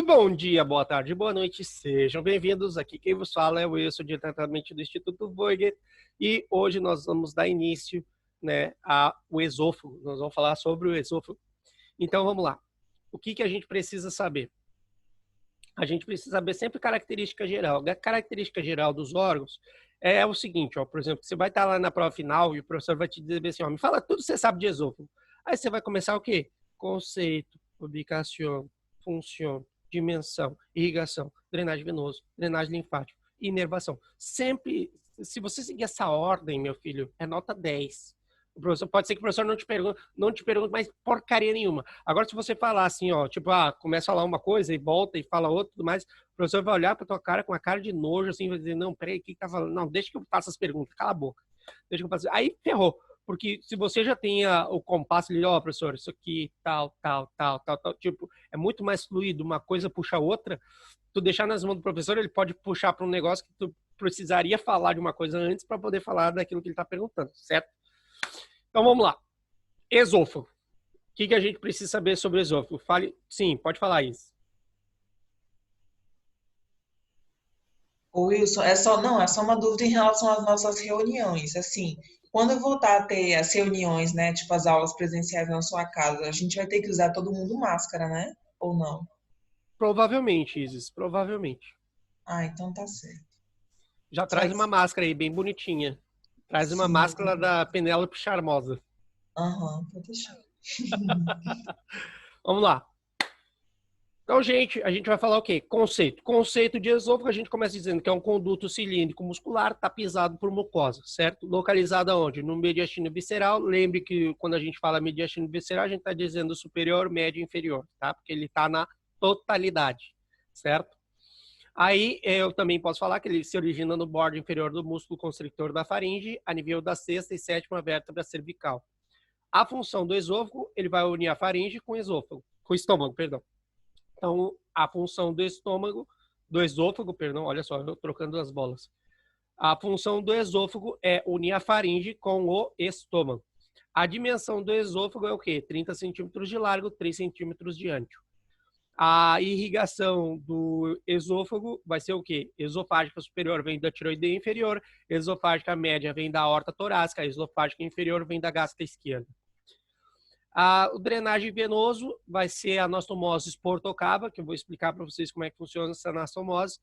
bom dia, boa tarde, boa noite, sejam bem-vindos. Aqui quem vos fala é o Wilson, diretamente do Instituto Voigt, e hoje nós vamos dar início, né, ao esôfago. Nós vamos falar sobre o esôfago. Então vamos lá. O que a gente precisa saber? A gente precisa saber sempre característica geral. A característica geral dos órgãos é o seguinte, ó, por exemplo, você vai estar lá na prova final e o professor vai te dizer assim, ó, me fala tudo que você sabe de esôfago. Aí você vai começar o quê? Conceito, ubicação, função, dimensão, irrigação, drenagem venosa, drenagem linfática, inervação. Sempre, se você seguir essa ordem, meu filho, é nota 10. O professor, pode ser que o professor não te pergunte mais porcaria nenhuma. Agora, se você falar assim, ó, tipo, começa a falar uma coisa e volta e fala outra, tudo mais, o professor vai olhar pra tua cara com uma cara de nojo, assim, vai dizer, não, peraí, o que tá falando? Não, deixa que eu faça as perguntas, cala a boca. Deixa que eu faça. Aí, ferrou. Porque se você já tem o compasso ali, ó, professor, isso aqui, tal, tipo, é muito mais fluido, uma coisa puxa a outra, tu deixar nas mãos do professor, ele pode puxar para um negócio que tu precisaria falar de uma coisa antes para poder falar daquilo que ele está perguntando, certo? Então vamos lá. Esôfago. O que a gente precisa saber sobre o esôfago? Fale, sim, pode falar isso. Ô, Wilson, é só uma dúvida em relação às nossas reuniões. Assim, quando eu voltar a ter as reuniões, né, tipo as aulas presenciais na sua casa, a gente vai ter que usar todo mundo máscara, né? Ou não? Provavelmente, Isis, provavelmente. Ah, então tá certo. Já Só traz uma isso. máscara aí, bem bonitinha. Traz uma Sim, máscara da Penélope Charmosa. aham, pode deixar. Vamos lá. Então, gente, a gente vai falar o quê? Conceito. Conceito de esôfago, a gente começa dizendo que é um conduto cilíndrico muscular tapizado por mucosa, certo? Localizado aonde? No mediastino visceral. Lembre que quando a gente fala mediastino visceral, a gente está dizendo superior, médio e inferior, tá? Porque ele está na totalidade, certo? Aí eu também posso falar que ele se origina no bordo inferior do músculo constrictor da faringe, a nível da sexta e sétima vértebra cervical. A função do esôfago, ele vai unir a faringe com o estômago, perdão. Então, a função do esôfago, perdão, olha só, eu trocando as bolas. A função do esôfago é unir a faringe com o estômago. A dimensão do esôfago é o quê? 30 centímetros de largo, 3 centímetros de ancho. A irrigação do esôfago vai ser o quê? Esofágica superior vem da tiroideia inferior, esofágica média vem da aorta torácica, esofágica inferior vem da gástrica esquerda. O drenagem venoso vai ser a anastomose portocava, que eu vou explicar para vocês como é que funciona essa anastomose.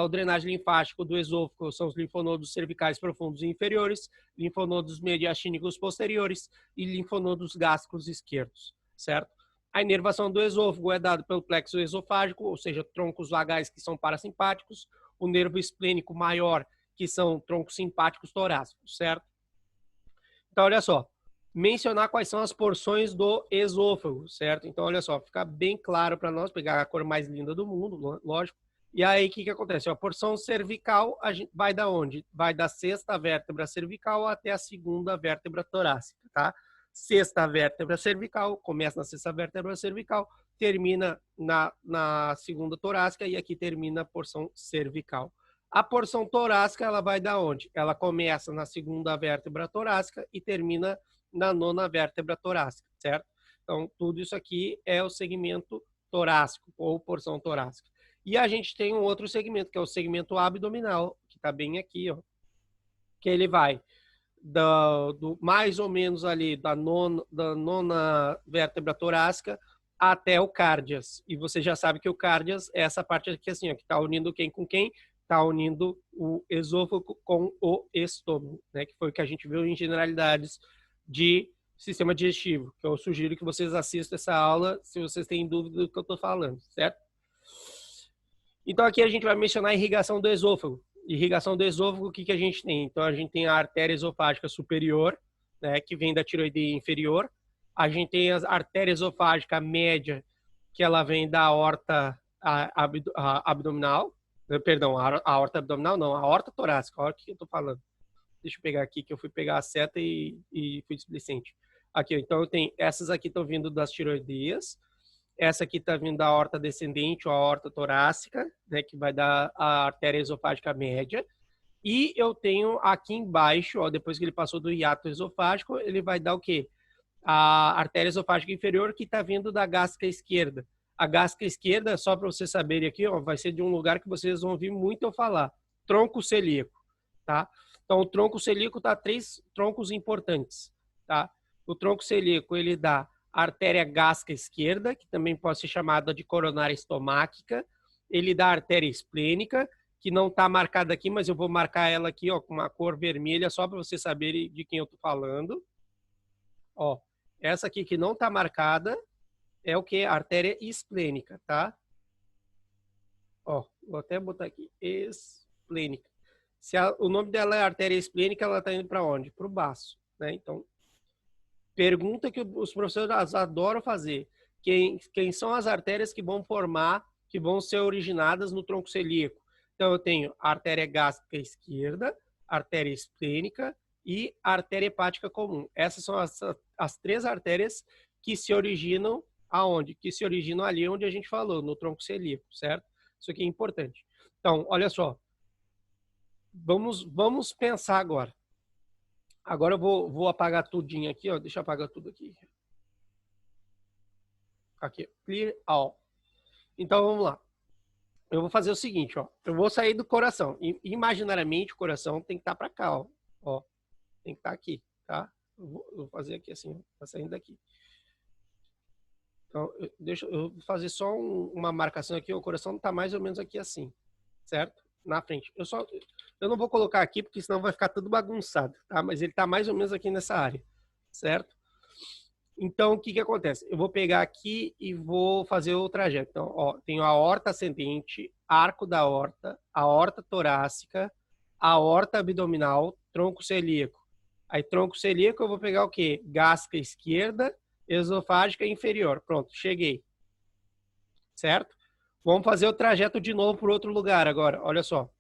O drenagem linfático do esôfago são os linfonodos cervicais profundos e inferiores, linfonodos mediastínicos posteriores e linfonodos gástricos esquerdos, certo? A inervação do esôfago é dada pelo plexo esofágico, ou seja, troncos vagais que são parasimpáticos, o nervo esplênico maior, que são troncos simpáticos torácicos, certo? Então, olha só, mencionar quais são as porções do esôfago, certo? Então, olha só, fica bem claro para nós, pegar a cor mais linda do mundo, lógico. E aí, o que acontece? A porção cervical a gente vai da onde? Vai da sexta vértebra cervical até a segunda vértebra torácica, tá? Sexta vértebra cervical, começa na sexta vértebra cervical, termina na segunda torácica e aqui termina a porção cervical. A porção torácica, ela vai da onde? Ela começa na segunda vértebra torácica e termina na nona vértebra torácica, certo? Então, tudo isso aqui é o segmento torácico ou porção torácica. E a gente tem um outro segmento, que é o segmento abdominal, que está bem aqui, ó, que ele vai do mais ou menos ali da nona vértebra torácica até o cárdias. E você já sabe que o cárdias é essa parte aqui assim, ó, que está unindo quem com quem? Está unindo o esôfago com o estômago, né? Que foi o que a gente viu em generalidades de sistema digestivo, que eu sugiro que vocês assistam essa aula se vocês têm dúvida do que eu estou falando, certo? Então aqui a gente vai mencionar a irrigação do esôfago. Irrigação do esôfago, o que a gente tem? Então a gente tem a artéria esofágica superior, né, que vem da tiroideia inferior. A gente tem a artéria esofágica média, que ela vem da aorta abdominal. Perdão, a aorta abdominal não, a aorta torácica. Olha o que eu estou falando. Deixa eu pegar aqui, que eu fui pegar a seta e fui displicente. Aqui, então eu tenho, essas aqui estão vindo das tiroideias. Essa aqui está vindo da aorta descendente ou a aorta torácica, né, que vai dar a artéria esofágica média. E eu tenho aqui embaixo, ó, depois que ele passou do hiato esofágico, ele vai dar o quê? A artéria esofágica inferior, que está vindo da gástrica esquerda. A gástrica esquerda, só para vocês saberem aqui, ó, vai ser de um lugar que vocês vão ouvir muito eu falar. Tronco celíaco, tá? Então, o tronco celíaco dá 3 troncos importantes, tá? O tronco celíaco, ele dá a artéria gástrica esquerda, que também pode ser chamada de coronária estomáquica. Ele dá a artéria esplênica, que não está marcada aqui, mas eu vou marcar ela aqui, ó, com uma cor vermelha, só para vocês saberem de quem eu estou falando. Ó, essa aqui que não está marcada é o que? Artéria esplênica, tá? Ó, vou até botar aqui, esplênica. O nome dela é artéria esplênica, ela está indo para onde? Para o baço, né? Então, pergunta que os professores adoram fazer. Quem são as artérias que vão formar, que vão ser originadas no tronco celíaco? Então, eu tenho a artéria gástrica esquerda, artéria esplênica e a artéria hepática comum. Essas são as 3 artérias que se originam aonde? Que se originam ali onde a gente falou, no tronco celíaco, certo? Isso aqui é importante. Então, olha só. Vamos pensar agora. Agora eu vou apagar tudinho aqui, ó. Deixa eu apagar tudo aqui. Aqui, clear all. Então, vamos lá. Eu vou fazer o seguinte, ó. Eu vou sair do coração. Imaginariamente, o coração tem que estar para cá, ó. Ó. Tem que estar aqui, tá? Eu vou fazer aqui assim, ó. Tá saindo daqui. Então, eu vou fazer só uma marcação aqui. O coração está mais ou menos aqui assim, certo? Na frente. Eu não vou colocar aqui, porque senão vai ficar tudo bagunçado, tá? Mas ele está mais ou menos aqui nessa área, certo? Então, o que acontece? Eu vou pegar aqui e vou fazer o trajeto. Então, ó, tenho a aorta ascendente, arco da aorta torácica, aorta abdominal, tronco celíaco. Aí, tronco celíaco, eu vou pegar o quê? Gástrica esquerda, esofágica inferior. Pronto, cheguei. Certo? Vamos fazer o trajeto de novo para outro lugar agora. Olha só.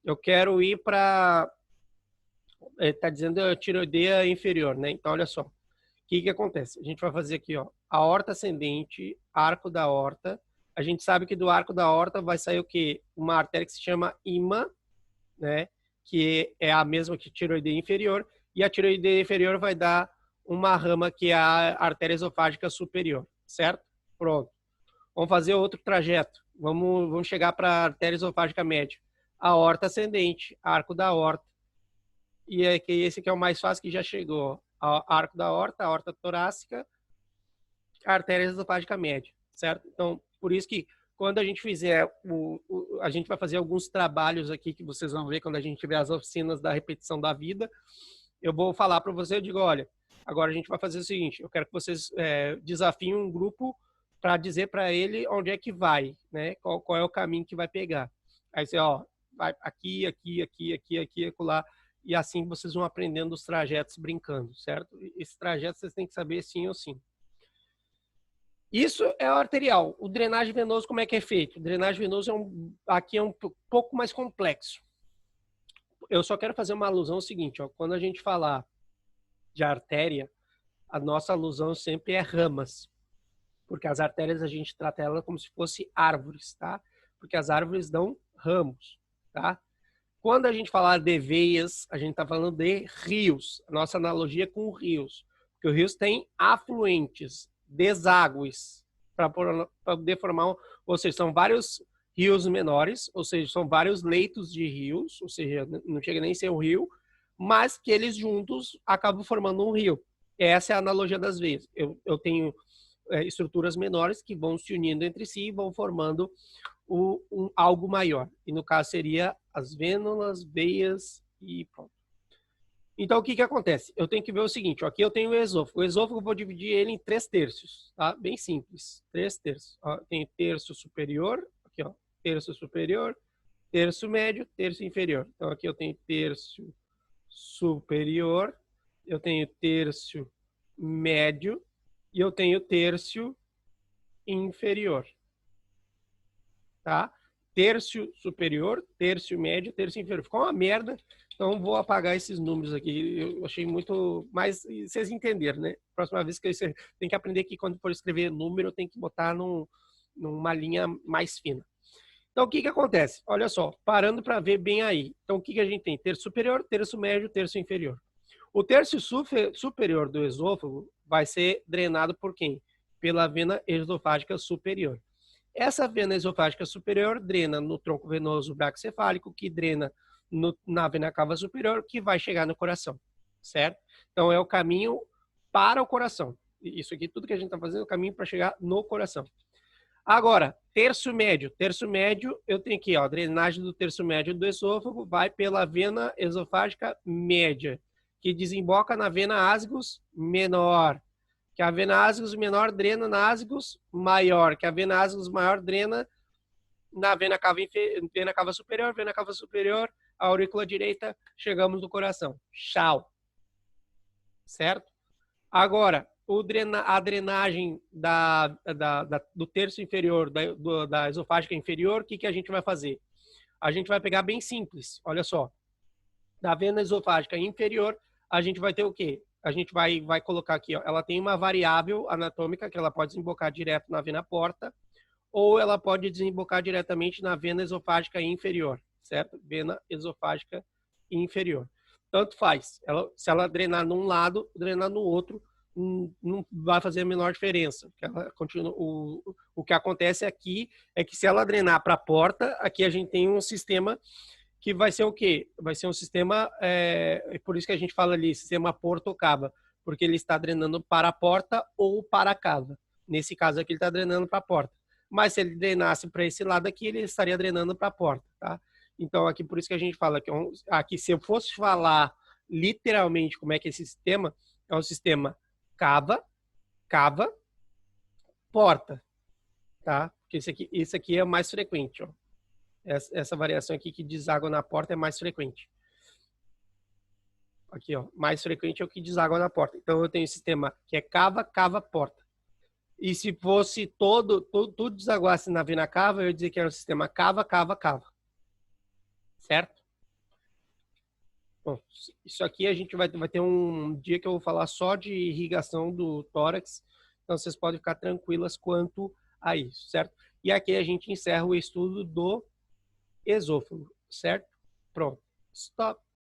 Eu quero ir para... Está dizendo a tireoideia inferior, né? Então, olha só. O que acontece? A gente vai fazer aqui, ó. Aorta ascendente, arco da aorta. A gente sabe que do arco da aorta vai sair o quê? Uma artéria que se chama ima, né? Que é a mesma que tireoideia inferior. E a tireoideia inferior vai dar uma rama que é a artéria esofágica superior, certo? Pronto. Vamos fazer outro trajeto. Vamos chegar para a artéria esofágica média. Aorta ascendente, arco da aorta. E esse aqui é o mais fácil, que já chegou. Arco da aorta, aorta torácica, artéria esofágica média, certo? Então, por isso que quando a gente fizer, a gente vai fazer alguns trabalhos aqui que vocês vão ver quando a gente tiver as oficinas da repetição da vida. Eu vou falar para você, eu digo, olha, agora a gente vai fazer o seguinte, eu quero que vocês desafiem um grupo para dizer para ele onde é que vai, né? Qual é o caminho que vai pegar. Aí você, ó, vai aqui, acolá, e assim vocês vão aprendendo os trajetos brincando, certo? Esse trajeto vocês têm que saber sim ou sim. Isso é o arterial. O drenagem venoso, como é que é feito? O drenagem venoso aqui é um pouco mais complexo. Eu só quero fazer uma alusão ao seguinte, ó, quando a gente falar de artéria, a nossa alusão sempre é ramas, porque as artérias a gente trata ela como se fosse árvores, tá? Porque as árvores dão ramos, tá? Quando a gente falar de veias, a gente está falando de rios. A nossa analogia é com rios, porque os rios têm afluentes, deságues, para poder formar, ou seja, são vários rios menores, ou seja, são vários leitos de rios, ou seja, não chega nem a ser um rio, mas que eles juntos acabam formando um rio. Essa é a analogia das veias. Eu tenho estruturas menores que vão se unindo entre si e vão formando algo maior. E no caso seria as vênulas, veias e pronto. Então o que acontece? Eu tenho que ver o seguinte, ó, aqui eu tenho o esôfago. O esôfago eu vou dividir ele em 3 terços, tá? Bem simples, 3 terços. Ó, tem terço superior, aqui ó, terço superior, terço médio, terço inferior. Então aqui eu tenho terço superior, eu tenho terço médio e eu tenho terço inferior. Tá? Terço superior, terço médio, terço inferior. Ficou uma merda, então vou apagar esses números aqui. Eu achei muito... Mas vocês entenderam, né? Próxima vez que você tem que aprender que quando for escrever número, tem que botar numa linha mais fina. Então, o que acontece? Olha só, parando para ver bem aí. Então, o que a gente tem? Terço superior, terço médio, terço inferior. O terço superior do esôfago vai ser drenado por quem? Pela vena esofágica superior. Essa vena esofágica superior drena no tronco venoso braquicefálico, que drena na vena cava superior, que vai chegar no coração, certo? Então, é o caminho para o coração. Isso aqui, tudo que a gente está fazendo, é o caminho para chegar no coração. Agora, terço médio. Terço médio, eu tenho aqui, ó, drenagem do terço médio do esôfago vai pela vena esofágica média, que desemboca na vena asgus menor, que a vena asgus menor drena na asgus maior, que a vena asgus maior drena na vena cava superior, a aurícula direita, chegamos no coração. Tchau. Certo? Agora, a drenagem do terço inferior, da esofágica inferior, o que a gente vai fazer? A gente vai pegar bem simples, olha só. Da vena esofágica inferior, a gente vai ter o quê? A gente vai colocar aqui, ó, ela tem uma variável anatômica que ela pode desembocar direto na vena porta, ou ela pode desembocar diretamente na vena esofágica inferior, certo? Vena esofágica inferior. Tanto faz. Se ela drenar num lado, drenar no outro, não vai fazer a menor diferença. Ela continua, o que acontece aqui é que se ela drenar para a porta, aqui a gente tem um sistema que vai ser o quê? Vai ser um sistema, por isso que a gente fala ali, sistema porto-cava, porque ele está drenando para a porta ou para a cava. Nesse caso aqui, ele está drenando para a porta. Mas se ele drenasse para esse lado aqui, ele estaria drenando para a porta, tá? Então, aqui, por isso que a gente fala que aqui, se eu fosse falar literalmente como é que é esse sistema, é um sistema cava, porta, tá? Porque esse aqui é o mais frequente, ó. Essa variação aqui que deságua na porta é mais frequente. Aqui, ó, mais frequente é o que deságua na porta. Então, eu tenho um sistema que é cava, porta. E se fosse tudo desaguasse na vena cava, eu ia dizer que era um sistema cava. Certo? Bom, isso aqui a gente vai ter um dia que eu vou falar só de irrigação do tórax. Então, vocês podem ficar tranquilas quanto a isso, certo? E aqui a gente encerra o estudo do esôfago, certo? Pronto. Stop.